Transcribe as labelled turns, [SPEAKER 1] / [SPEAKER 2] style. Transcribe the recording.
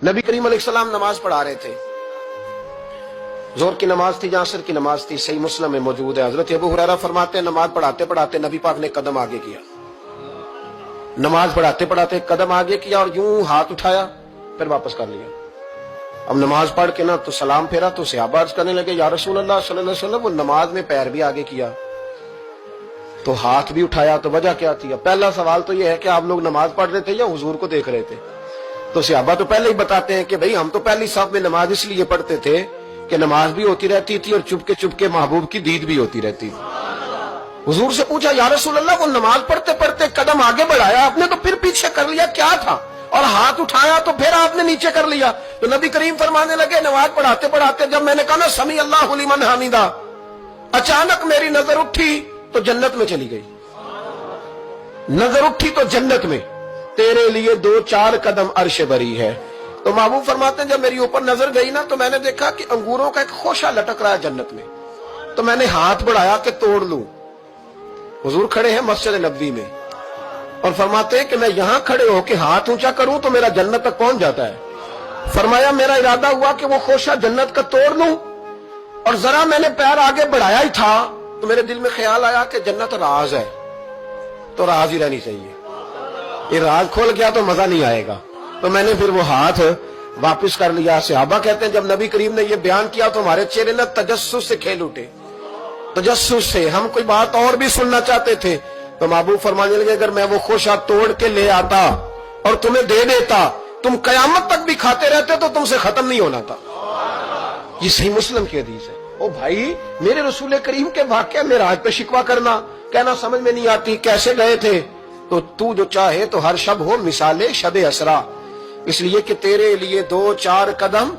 [SPEAKER 1] نبی کریم علیہ السلام نماز پڑھا رہے تھے، ظہر کی نماز تھی یا عصر کی نماز تھی، صحیح مسلم میں موجود ہے۔ حضرت ابو ہریرہ فرماتے ہیں نماز پڑھاتے پڑھاتے نبی پاک نے قدم آگے کیا، نماز پڑھاتے پڑھاتے قدم آگے کیا اور یوں ہاتھ اٹھایا پھر واپس کر لیا۔ اب نماز پڑھ کے نا تو سلام پھیرا تو صحابہ عرض کرنے لگے یا رسول اللہ صلی اللہ علیہ وسلم، وہ نماز میں پیر بھی آگے کیا تو ہاتھ بھی اٹھایا، تو وجہ کیا تھی؟ پہلا سوال تو یہ ہے کہ آپ لوگ نماز پڑھ رہے تھے یا حضور کو دیکھ رہے تھے؟ تو صحابہ تو پہلے ہی بتاتے ہیں کہ بھئی ہم تو پہلی صف میں نماز اس لیے پڑھتے تھے کہ نماز بھی ہوتی رہتی تھی اور چپ کے محبوب کی دید بھی ہوتی رہتی تھی۔ حضور سے پوچھا یا رسول اللہ، وہ نماز پڑھتے پڑھتے قدم آگے بڑھایا آپ نے تو پھر پیچھے کر لیا، کیا تھا؟ اور ہاتھ اٹھایا تو پھر آپ نے نیچے کر لیا۔ تو نبی کریم فرمانے لگے نماز پڑھاتے پڑھاتے جب میں نے کہا نا سمی اللہ لمن حمیدہ، اچانک میری نظر اٹھی تو جنت میں چلی گئی، نظر اٹھی تو جنت میں، تیرے لیے 2-4 قدم عرش بری ہے۔ تو محبوب فرماتے ہیں جب میری اوپر نظر گئی نا تو میں نے دیکھا کہ انگوروں کا ایک خوشہ لٹک رہا ہے جنت میں، تو میں نے ہاتھ بڑھایا کہ توڑ لوں۔ حضور کھڑے ہیں مسجد نبوی میں اور فرماتے ہیں کہ میں یہاں کھڑے ہو کے ہاتھ اونچا کروں تو میرا جنت تک پہنچ جاتا ہے۔ فرمایا میرا ارادہ ہوا کہ وہ خوشہ جنت کا توڑ لوں، اور ذرا میں نے پیر آگے بڑھایا ہی تھا تو میرے دل میں خیال آیا کہ جنت راز ہے تو راز ہی رہنی چاہیے، یہ راز کھول گیا تو مزہ نہیں آئے گا، تو میں نے پھر وہ ہاتھ واپس کر لیا۔ صحابہ کہتے ہیں جب نبی کریم نے یہ بیان کیا تو ہمارے چہرے نہ تجسس سے کھیل اٹھے، تجسس سے ہم کوئی بات اور بھی سننا چاہتے تھے۔ تو محبوب فرمانے لگے اگر میں وہ خوشہ توڑ کے لے آتا اور تمہیں دے دیتا تم قیامت تک بھی کھاتے رہتے تو تم سے ختم نہیں ہونا تھا۔ یہ صحیح مسلم کی حدیث ہے۔ او بھائی، میرے رسول کریم کے واقعہ معراج پہ شکوہ کرنا، کہنا سمجھ میں نہیں آتی کیسے گئے تھے، تو جو چاہے تو ہر شب ہو مثال شب اسرا، اس لیے کہ تیرے لیے 2-4 قدم